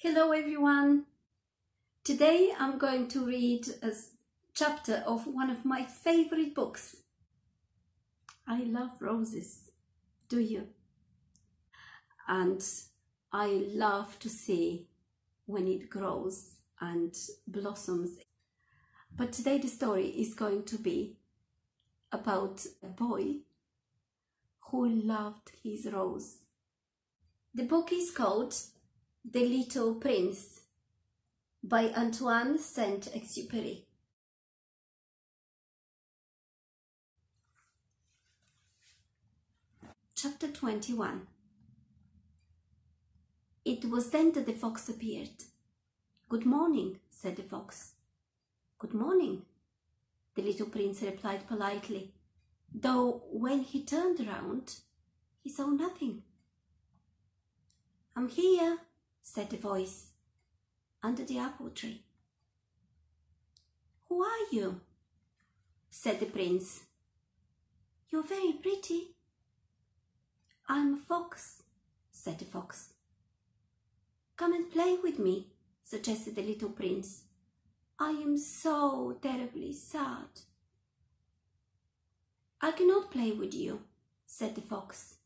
Hello everyone! Today I'm going to read a chapter of one of my favorite books. I love roses, do you? And I love to see when it grows and blossoms. But today the story is going to be about a boy who loved his rose. The book is called The Little Prince by Antoine De Saint Exupery. Chapter 21. It was then that the fox appeared. "Good morning," said the fox. "Good morning," the little prince replied politely, though when he turned round, he saw nothing. "I'm here," said the voice, "under the apple tree." "Who are you?" said the prince. "You're very pretty." "I'm a fox," said the fox. "Come and play with me," suggested the little prince. "I am so terribly sad." "I cannot play with you," said the fox.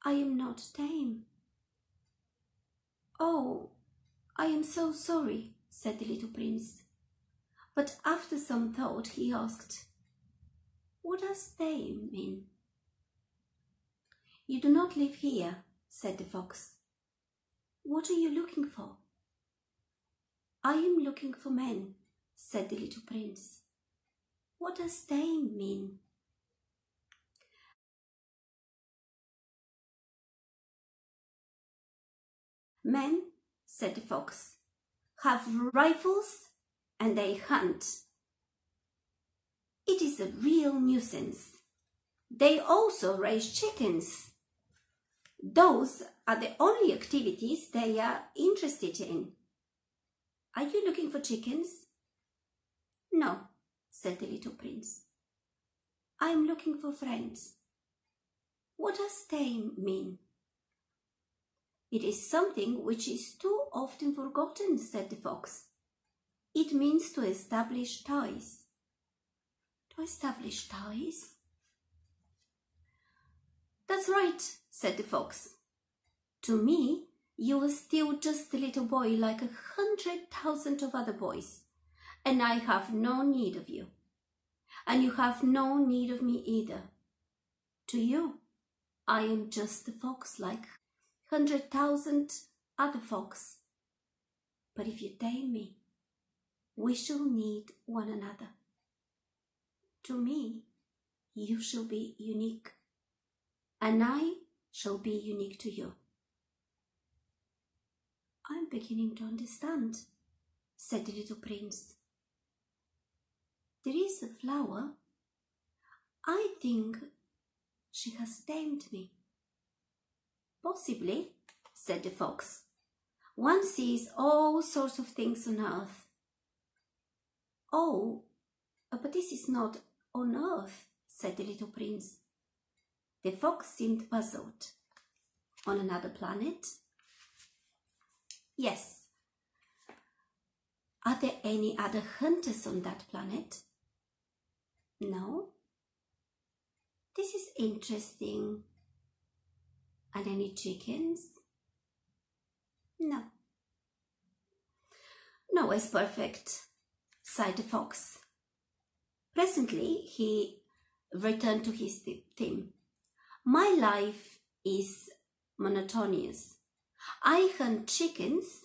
"I am not tame." "Oh, I am so sorry," said the little prince. But after some thought he asked, "What does tame mean?" "You do not live here," said the fox. "What are you looking for?" "I am looking for men," said the little prince. "What does tame mean?" "Men," said the fox, "have rifles and they hunt. It is a real nuisance. They also raise chickens. Those are the only activities they are interested in. Are you looking for chickens?" "No," said the little prince. "I am looking for friends." "What does tame mean?" "It is something which is too often forgotten," said the fox. "It means to establish ties." "To establish ties?" "That's right," said the fox. "To me, you are still just a little boy like 100,000 of other boys, and I have no need of you. And you have no need of me either. To you, I am just a fox like 100,000 other fox. But if you tame me, we shall need one another. To me, you shall be unique, and I shall be unique to you." "I'm beginning to understand," said the little prince. "There is a flower. I think she has tamed me." "Possibly," said the fox. "One sees all sorts of things on earth." "Oh, but this is not on earth," said the little prince. The fox seemed puzzled. "On another planet?" "Yes." "Are there any other hunters on that planet?" "No." "This is interesting. And any chickens?" "No." "No is perfect," sighed the fox. Presently he returned to his theme. "My life is monotonous. I hunt chickens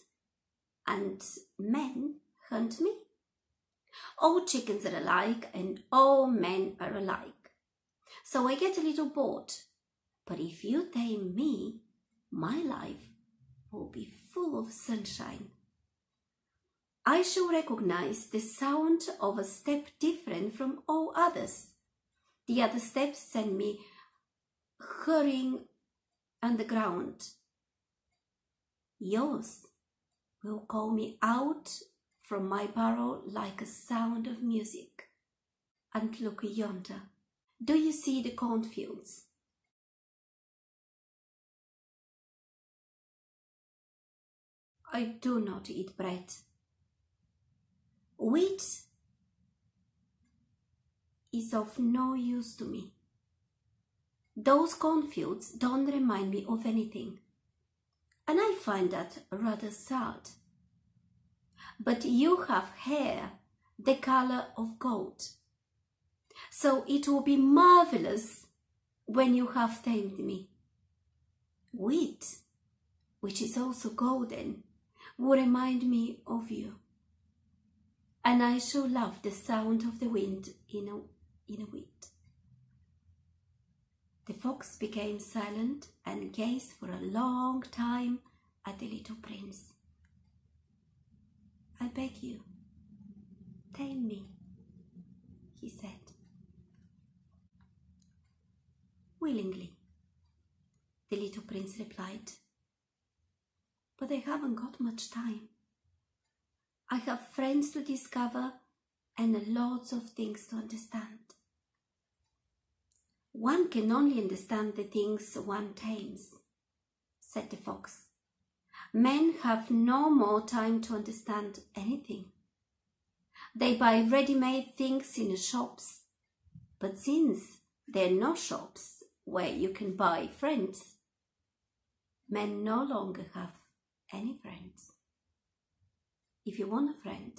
and men hunt me. All chickens are alike and all men are alike. So I get a little bored. But if you tame me, my life will be full of sunshine. I shall recognize the sound of a step different from all others. The other steps send me hurrying underground. Yours will call me out from my burrow like a sound of music. And look yonder. Do you see the cornfields? I do not eat bread. Wheat is of no use to me. Those cornfields don't remind me of anything, and I find that rather sad. But you have hair the color of gold, so it will be marvelous when you have tamed me. Wheat, which is also golden, will remind me of you, and I shall love the sound of the wind in a wheat. The fox became silent and gazed for a long time at the little prince. I beg you, tame me, he said. Willingly, the little prince replied, but I haven't got much time. I have friends to discover and lots of things to understand. One can only understand the things one tames, said the fox. Men have no more time to understand anything. They buy ready-made things in the shops, but since there are no shops where you can buy friends, men no longer have any friends. If you want a friend,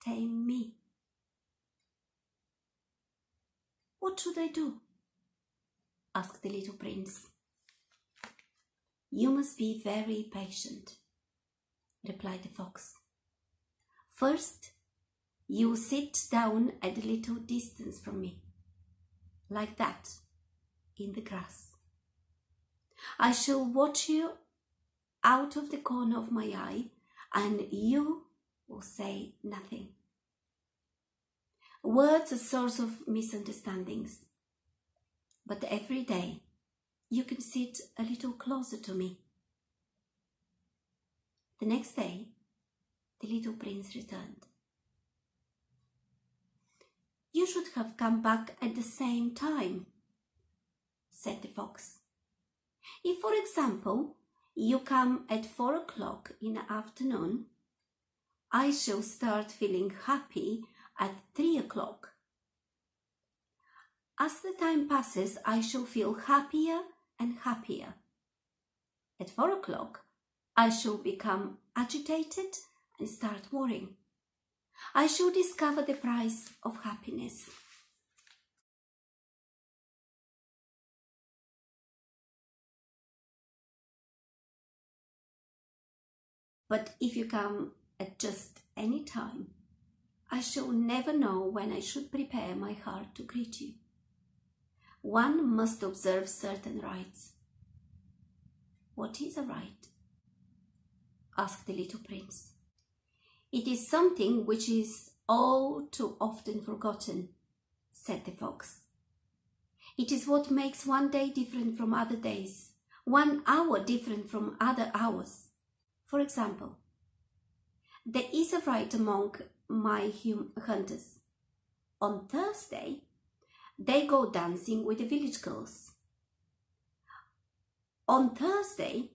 tame me. What should I do? Asked the little prince. You must be very patient, replied the fox. First, you sit down at a little distance from me, like that, in the grass. I shall watch you out of the corner of my eye, and you will say nothing. Words are a source of misunderstandings, but every day you can sit a little closer to me. The next day, the little prince returned. You should have come back at the same time, said the fox. If, for example, you come at 4 o'clock in the afternoon, I shall start feeling happy at 3 o'clock. As the time passes, I shall feel happier and happier. At 4 o'clock, I shall become agitated and start worrying. I shall discover the price of happiness. But if you come at just any time, I shall never know when I should prepare my heart to greet you. One must observe certain rites. What is a rite? Asked the little prince. It is something which is all too often forgotten, said the fox. It is what makes one day different from other days, 1 hour different from other hours. For example, there is a rite among my hunters. On Thursday, they go dancing with the village girls. On Thursday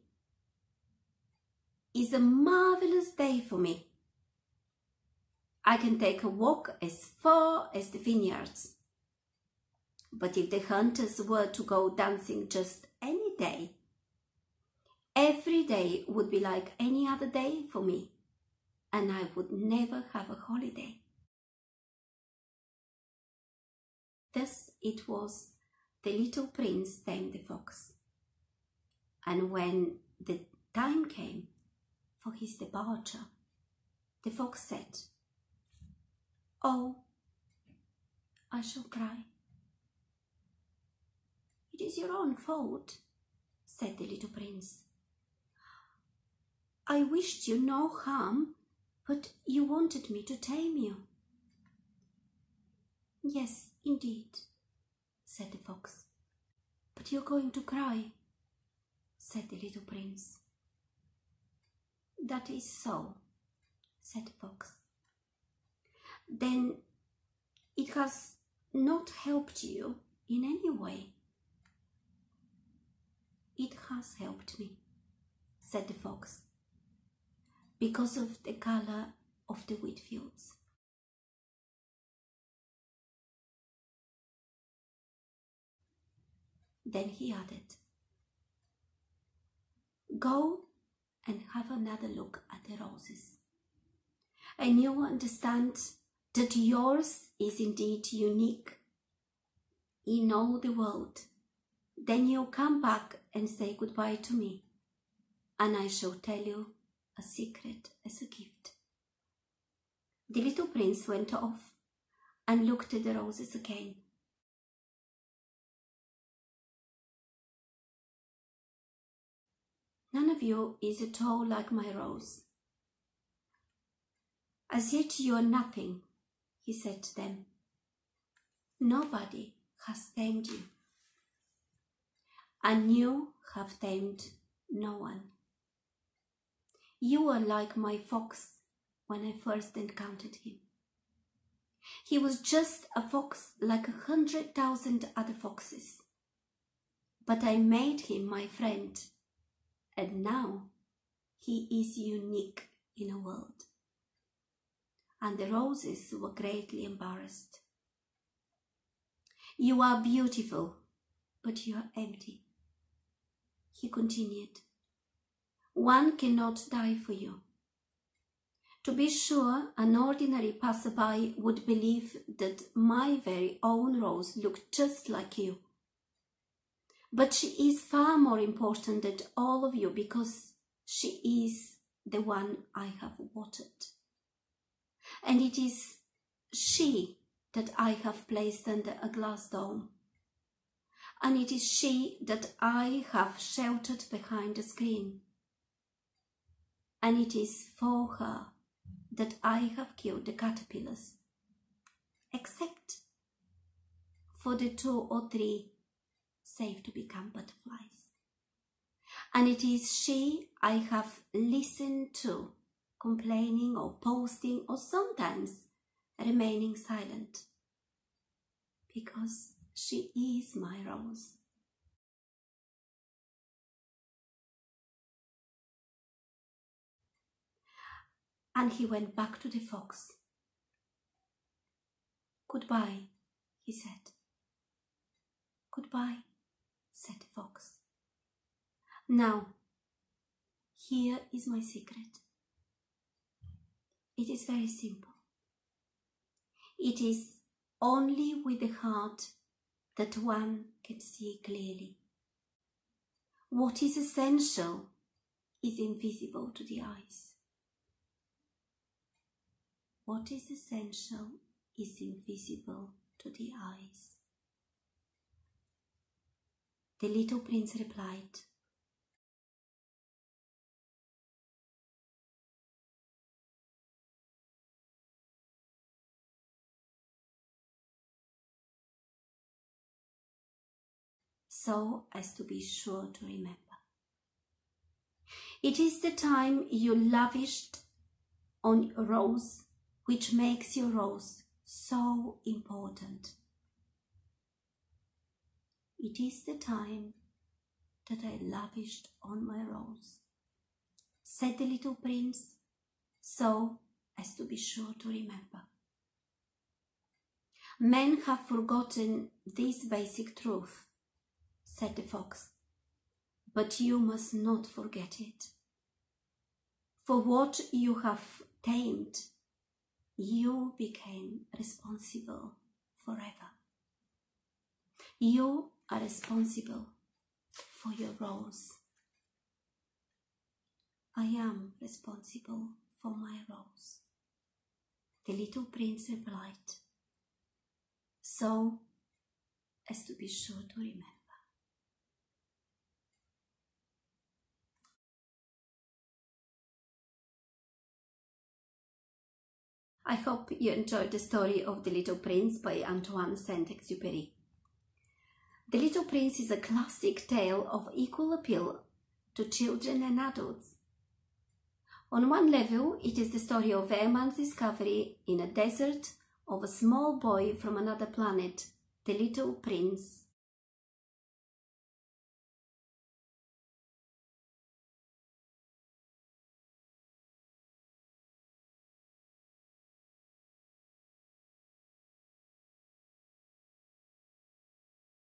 is a marvelous day for me. I can take a walk as far as the vineyards. But if the hunters were to go dancing just any day, every day would be like any other day for me, and I would never have a holiday. Thus it was the little prince tamed the fox. And when the time came for his departure, the fox said, "Oh, I shall cry." "It is your own fault," said the little prince. "I wished you no harm, but you wanted me to tame you." "Yes, indeed," said the fox. "But you're going to cry," said the little prince. "That is so," said the fox. "Then it has not helped you in any way." "It has helped me," said the fox. because of the color of the wheat fields. Then he added, "Go and have another look at the roses, and you understand that yours is indeed unique in all the world. Then you come back and say goodbye to me, and I shall tell you a secret as a gift." The little prince went off and looked at the roses again. "None of you is at all like my rose. As yet you are nothing," he said to them. "Nobody has tamed you, and you have tamed no one. You are like my fox when I first encountered him. He was just a fox like 100,000 other foxes, but I made him my friend, and now he is unique in a world." And the roses were greatly embarrassed. "You are beautiful, but you are empty," he continued. "One cannot die for you. To be sure, an ordinary passerby would believe that my very own rose looked just like you. But she is far more important than all of you because she is the one I have watered. And it is she that I have placed under a glass dome. And it is she that I have sheltered behind a screen. And it is for her that I have killed the caterpillars, except for the 2 or 3 safe to become butterflies. And it is she I have listened to, complaining or posting or sometimes remaining silent, because she is my rose." And he went back to the fox. "Goodbye," he said. "Goodbye," said the fox. "Now, here is my secret. It is very simple. It is only with the heart that one can see clearly. What is essential is invisible to the eyes. What is essential is invisible to the eyes." The little prince replied, "So as to be sure to remember. It is the time you lavished on a rose which makes your rose so important. It is the time that I lavished on my rose," said the little prince, "so as to be sure to remember. Men have forgotten this basic truth," said the fox, "but you must not forget it. For what you have tamed, you became responsible forever. You are responsible for your rose. I am responsible for my rose." The little prince replied, "So as to be sure to remember." I hope you enjoyed the story of The Little Prince by Antoine De Saint Exupery. The Little Prince is a classic tale of equal appeal to children and adults. On one level, it is the story of airman's discovery in a desert of a small boy from another planet, the Little Prince,